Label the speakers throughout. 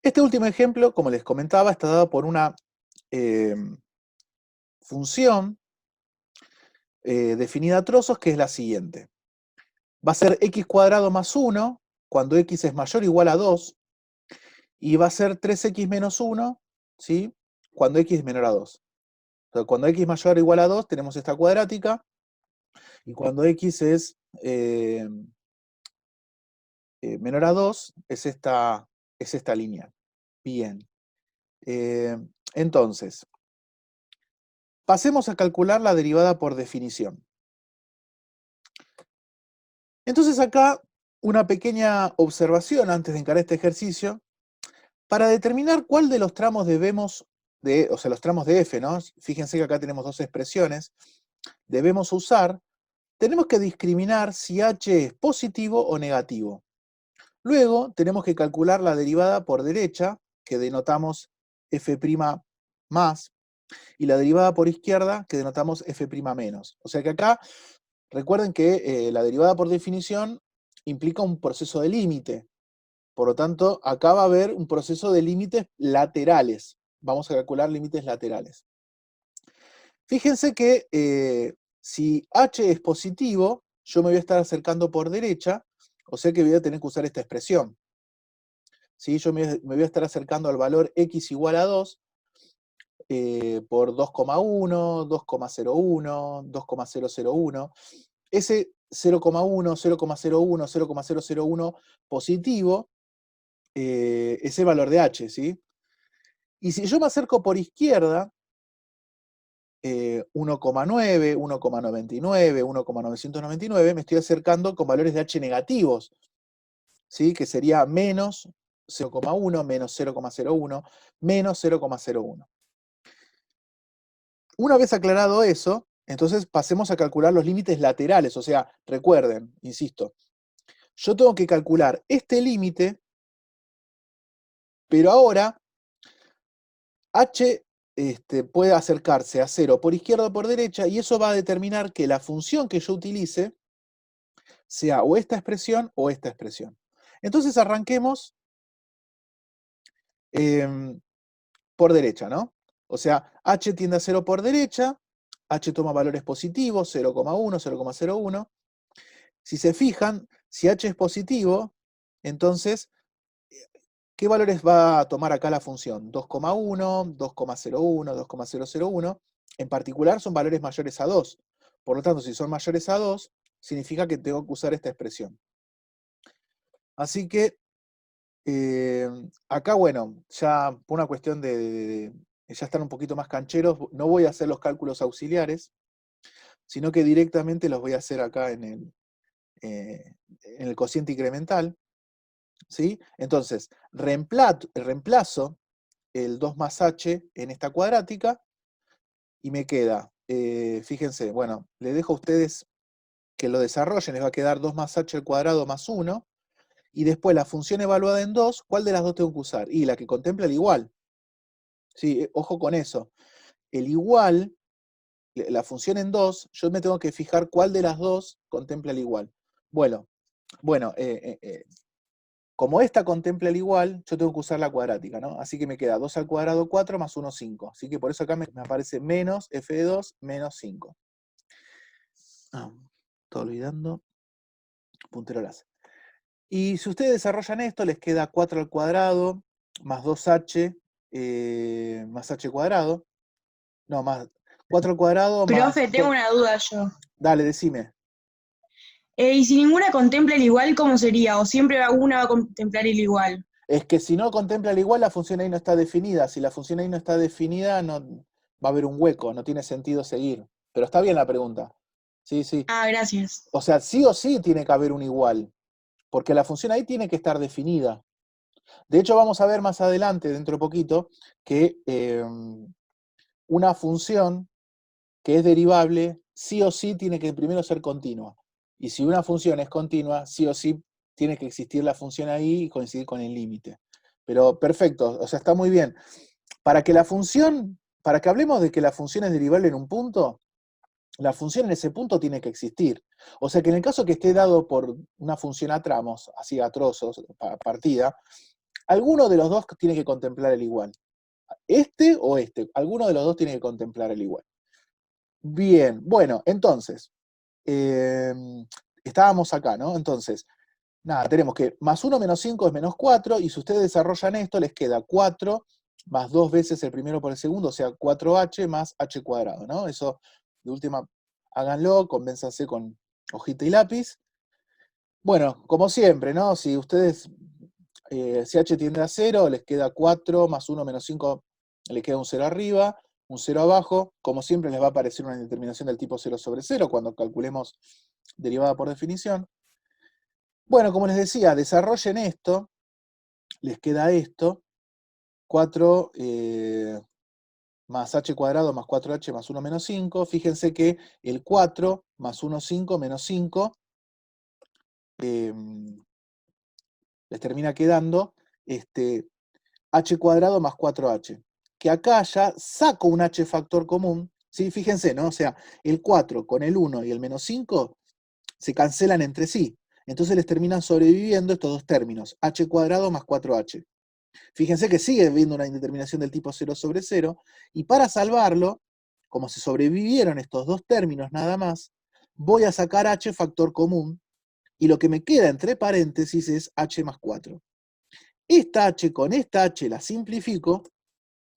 Speaker 1: Este último ejemplo, como les comentaba, está dado por una función definida a trozos, que es la siguiente. Va a ser x cuadrado más 1 cuando x es mayor o igual a 2, y va a ser 3x menos 1, ¿sí?, cuando x es menor a 2. Entonces, cuando x es mayor o igual a 2 tenemos esta cuadrática, y cuando x es menor a 2 es esta lineal. Bien. Entonces, pasemos a calcular la derivada por definición. Entonces acá una pequeña observación antes de encarar este ejercicio. Para determinar cuál de los tramos debemos, o sea, los tramos de f, ¿no? Fíjense que acá tenemos dos expresiones, debemos usar, tenemos que discriminar si h es positivo o negativo. Luego tenemos que calcular la derivada por derecha, que denotamos f' más, y la derivada por izquierda, que denotamos f' menos. O sea que acá, recuerden que la derivada por definición implica un proceso de límite. Por lo tanto, acá va a haber un proceso de límites laterales. Vamos a calcular límites laterales. Fíjense que si h es positivo, yo me voy a estar acercando por derecha, o sea que voy a tener que usar esta expresión. ¿Sí? Yo me voy a estar acercando al valor x igual a 2 por 2,1, 2,01, 2,001. Ese 0,1, 0,01, 0,001 positivo es el valor de h, ¿sí? Y si yo me acerco por izquierda, 1,9, 1,99, 1,999, me estoy acercando con valores de h negativos, ¿sí? Que sería menos 0,1, menos 0,01, menos 0,01. Una vez aclarado eso, entonces pasemos a calcular los límites laterales. O sea, recuerden, insisto, yo tengo que calcular este límite, pero ahora h puede acercarse a 0 por izquierda o por derecha, y eso va a determinar que la función que yo utilice sea o esta expresión o esta expresión. Entonces arranquemos por derecha, ¿no? O sea, h tiende a 0 por derecha, h toma valores positivos, 0,1, 0,01. Si se fijan, si h es positivo, entonces, ¿qué valores va a tomar acá la función? 2,1, 2,01, 2,001. En particular son valores mayores a 2. Por lo tanto, si son mayores a 2, significa que tengo que usar esta expresión. Así que, acá, bueno, ya por una cuestión de ya están un poquito más cancheros, no voy a hacer los cálculos auxiliares, sino que directamente los voy a hacer acá en el cociente incremental, ¿sí? Entonces, reemplazo el 2 más h en esta cuadrática, y me queda, fíjense, bueno, les dejo a ustedes que lo desarrollen, les va a quedar 2 más h al cuadrado más 1, y después la función evaluada en 2, ¿cuál de las dos tengo que usar? Y la que contempla el igual. Sí, ojo con eso. El igual, la función en 2, yo me tengo que fijar cuál de las dos contempla el igual. Bueno, como esta contempla el igual, yo tengo que usar la cuadrática, ¿no? Así que me queda 2 al cuadrado 4 más 1, 5. Así que por eso acá me aparece menos f de 2 menos 5. Estoy olvidando. Puntero láser. Y si ustedes desarrollan esto, les queda 4 al cuadrado más 2h más h cuadrado. No, más 4 al cuadrado más
Speaker 2: Profe, tengo una duda yo.
Speaker 1: Dale, decime.
Speaker 2: Y si ninguna contempla el igual, ¿cómo sería? ¿O siempre alguna va a contemplar el igual?
Speaker 1: Es que si no contempla el igual, la función ahí no está definida. Si la función ahí no está definida, no va a haber un hueco, no tiene sentido seguir. Pero está bien la pregunta. Sí, sí.
Speaker 2: Ah, gracias.
Speaker 1: O sea, sí o sí tiene que haber un igual, porque la función ahí tiene que estar definida. De hecho, vamos a ver más adelante, dentro de poquito, que una función que es derivable, sí o sí tiene que primero ser continua. Y si una función es continua, sí o sí tiene que existir la función ahí y coincidir con el límite. Pero perfecto, o sea, está muy bien. Para que hablemos de que la función es derivable en un punto, la función en ese punto tiene que existir. O sea que en el caso que esté dado por una función a tramos, así a trozos, partida, Alguno de los dos tiene que contemplar el igual. Este o este, alguno de los dos tiene que contemplar el igual. Bien, bueno, entonces, eh, estábamos acá, ¿no? Entonces, nada, tenemos que más 1 menos 5 es menos 4, y si ustedes desarrollan esto, les queda 4 más 2 veces el primero por el segundo, o sea, 4h más h cuadrado, ¿no? Eso, de última, háganlo, convénzanse con hojita y lápiz. Bueno, como siempre, ¿no? Si ustedes, si h tiende a 0, les queda 4 más 1 menos 5, les queda un 0 arriba, un 0 abajo. Como siempre, les va a aparecer una indeterminación del tipo 0 sobre 0 cuando calculemos derivada por definición. Bueno, como les decía, desarrollen esto, les queda esto, 4 más h cuadrado más 4h más 1 menos 5. Fíjense que el 4 más 1, 5 menos 5 eh, les termina quedando h cuadrado más 4h. Que acá ya saco un h factor común, ¿sí? Fíjense, ¿no? O sea, el 4 con el 1 y el menos 5 se cancelan entre sí. Entonces les terminan sobreviviendo estos dos términos, h cuadrado más 4h. Fíjense que sigue habiendo una indeterminación del tipo 0 sobre 0, y para salvarlo, como se sobrevivieron estos dos términos nada más, voy a sacar h factor común, y lo que me queda entre paréntesis es h más 4. Esta h con esta h la simplifico,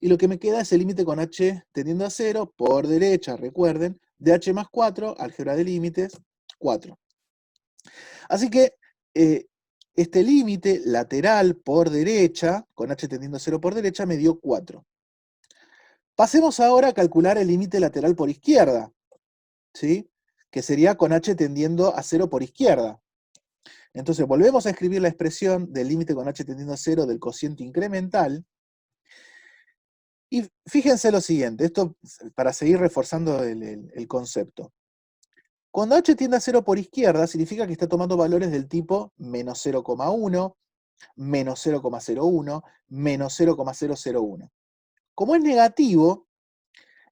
Speaker 1: y lo que me queda es el límite con h tendiendo a 0 por derecha, recuerden, de h más 4, álgebra de límites, 4. Así que este límite lateral por derecha, con h tendiendo a 0 por derecha, me dio 4. Pasemos ahora a calcular el límite lateral por izquierda, ¿sí? Que sería con h tendiendo a 0 por izquierda. Entonces volvemos a escribir la expresión del límite con h tendiendo a 0 del cociente incremental. Y fíjense lo siguiente, esto para seguir reforzando el concepto. Cuando h tiende a 0 por izquierda, significa que está tomando valores del tipo menos 0,1, menos 0,01, menos 0,001. Como es negativo,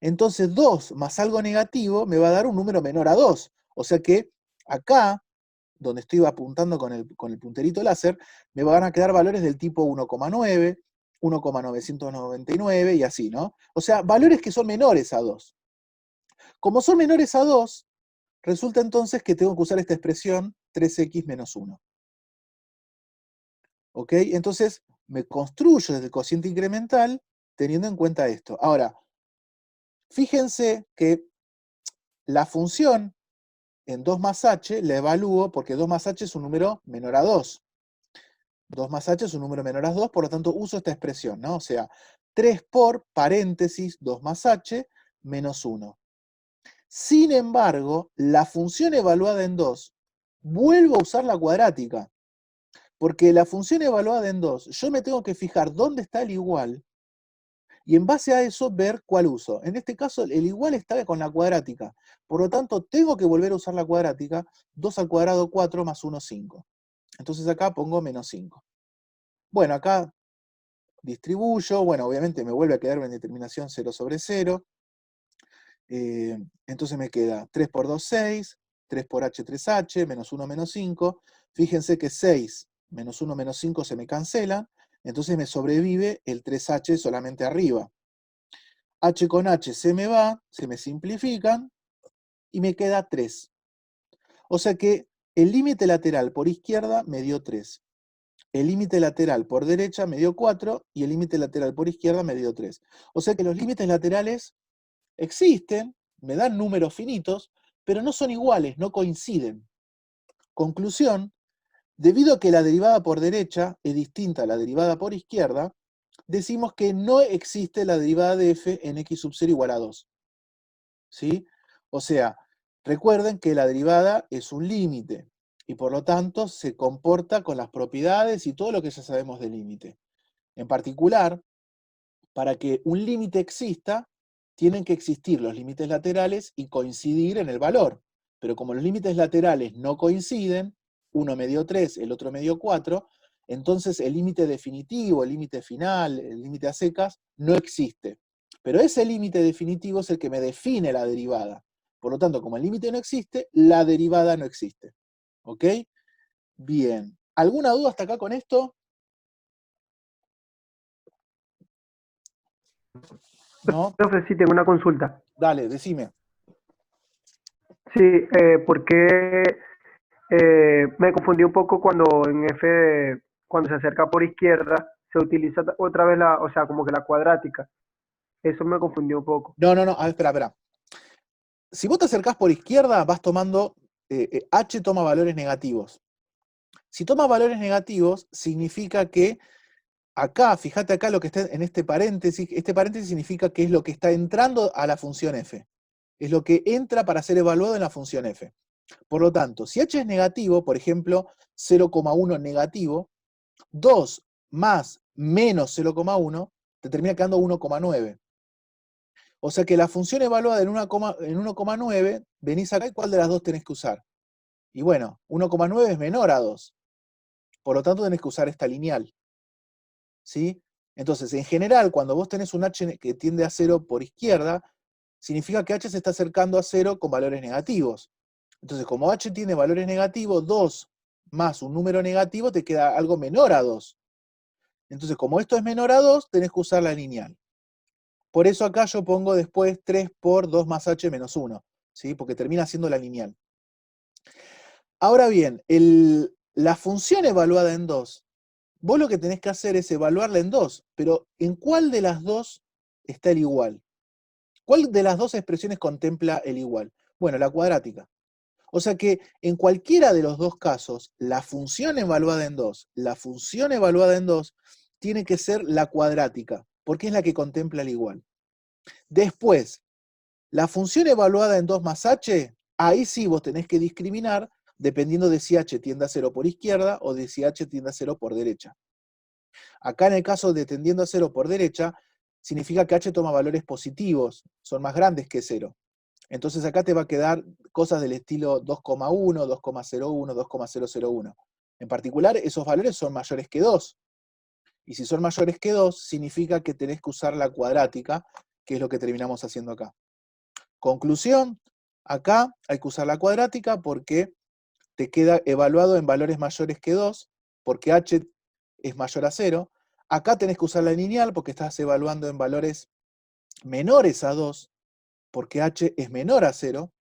Speaker 1: entonces 2 más algo negativo me va a dar un número menor a 2. O sea que acá, donde estoy apuntando con el punterito láser, me van a quedar valores del tipo 1,9, 1,999 y así, ¿no? O sea, valores que son menores a 2. Como son menores a 2, resulta entonces que tengo que usar esta expresión 3x menos 1. ¿Ok? Entonces me construyo desde el cociente incremental teniendo en cuenta esto. Ahora, fíjense que la función en 2 más h la evalúo porque 2 más h es un número menor a 2. 2 más h es un número menor a 2, por lo tanto uso esta expresión, ¿no? O sea, 3 por paréntesis 2 más h menos 1. Sin embargo, la función evaluada en 2, vuelvo a usar la cuadrática, porque la función evaluada en 2, yo me tengo que fijar dónde está el igual, y en base a eso ver cuál uso. En este caso, el igual está con la cuadrática. Por lo tanto, tengo que volver a usar la cuadrática. 2 al cuadrado 4 más 1, 5. Entonces acá pongo menos 5. Bueno, acá distribuyo. Bueno, obviamente me vuelve a quedar una determinación 0 sobre 0. Entonces me queda 3 por 2, 6. 3 por h, 3h. Menos 1, menos 5. Fíjense que 6 menos 1, menos 5 se me cancelan. Entonces me sobrevive el 3h solamente arriba. H con H se me va, se me simplifican, y me queda 3. O sea que el límite lateral por izquierda me dio 3. El límite lateral por derecha me dio 4, y el límite lateral por izquierda me dio 3. O sea que los límites laterales existen, me dan números finitos, pero no son iguales, no coinciden. Conclusión, debido a que la derivada por derecha es distinta a la derivada por izquierda, decimos que no existe la derivada de f en x sub 0 igual a 2. ¿Sí? O sea, recuerden que la derivada es un límite, y por lo tanto se comporta con las propiedades y todo lo que ya sabemos del límite. En particular, para que un límite exista, tienen que existir los límites laterales y coincidir en el valor. Pero como los límites laterales no coinciden, uno me dio 3, el otro me dio 4, entonces el límite definitivo, el límite final, el límite a secas, no existe. Pero ese límite definitivo es el que me define la derivada. Por lo tanto, como el límite no existe, la derivada no existe. ¿Ok? Bien. ¿Alguna duda hasta acá con esto? ¿no?
Speaker 3: Profe, sí tengo una consulta.
Speaker 1: Dale, decime.
Speaker 3: Sí, porque me confundí un poco cuando en F, cuando se acerca por izquierda, se utiliza otra vez la, o sea, como que la cuadrática. Eso me confundió un poco.
Speaker 1: No, no, no, a ver, espera, espera. Si vos te acercás por izquierda, vas tomando, H toma valores negativos. Si toma valores negativos, significa que acá, fíjate acá lo que está en este paréntesis significa que es lo que está entrando a la función f. Es lo que entra para ser evaluado en la función f. Por lo tanto, si h es negativo, por ejemplo, 0,1 negativo, 2 más menos 0,1, te termina quedando 1,9. O sea que la función evaluada en 1,9, venís acá y ¿cuál de las dos tenés que usar? Y bueno, 1,9 es menor a 2. Por lo tanto, tenés que usar esta lineal. ¿Sí? Entonces, en general, cuando vos tenés un h que tiende a 0 por izquierda, significa que h se está acercando a 0 con valores negativos. Entonces, como h tiene valores negativos, 2 más un número negativo te queda algo menor a 2. Entonces, como esto es menor a 2, tenés que usar la lineal. Por eso acá yo pongo después 3 por 2 más h menos 1, ¿sí? Porque termina siendo la lineal. Ahora bien, la función evaluada en 2, vos lo que tenés que hacer es evaluarla en 2, pero ¿en cuál de las dos está el igual? ¿Cuál de las dos expresiones contempla el igual? Bueno, la cuadrática. O sea que en cualquiera de los dos casos, la función evaluada en 2 tiene que ser la cuadrática, porque es la que contempla el igual. Después, la función evaluada en 2 más h, ahí sí vos tenés que discriminar dependiendo de si h tiende a 0 por izquierda o de si h tiende a 0 por derecha. Acá en el caso de tendiendo a 0 por derecha, significa que h toma valores positivos, son más grandes que 0. Entonces acá te va a quedar cosas del estilo 2,1, 2,01, 2,001. En particular, esos valores son mayores que 2. Y si son mayores que 2, significa que tenés que usar la cuadrática, que es lo que terminamos haciendo acá. Conclusión, acá hay que usar la cuadrática porque te queda evaluado en valores mayores que 2, porque h es mayor a 0. Acá tenés que usar la lineal porque estás evaluando en valores menores a 2, porque h es menor a 0.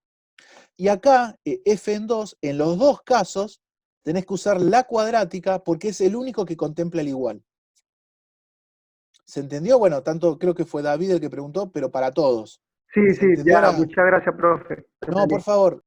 Speaker 1: Y acá, f en 2, en los dos casos, tenés que usar la cuadrática porque es el único que contempla el igual. ¿Se entendió? Bueno, tanto creo que fue David el que preguntó, pero para todos.
Speaker 3: Sí,
Speaker 1: ¿Se
Speaker 3: sí,
Speaker 1: entendió
Speaker 3: ya,
Speaker 1: la...?
Speaker 3: muchas gracias, profe.
Speaker 1: No, por
Speaker 3: Entendí.
Speaker 1: favor,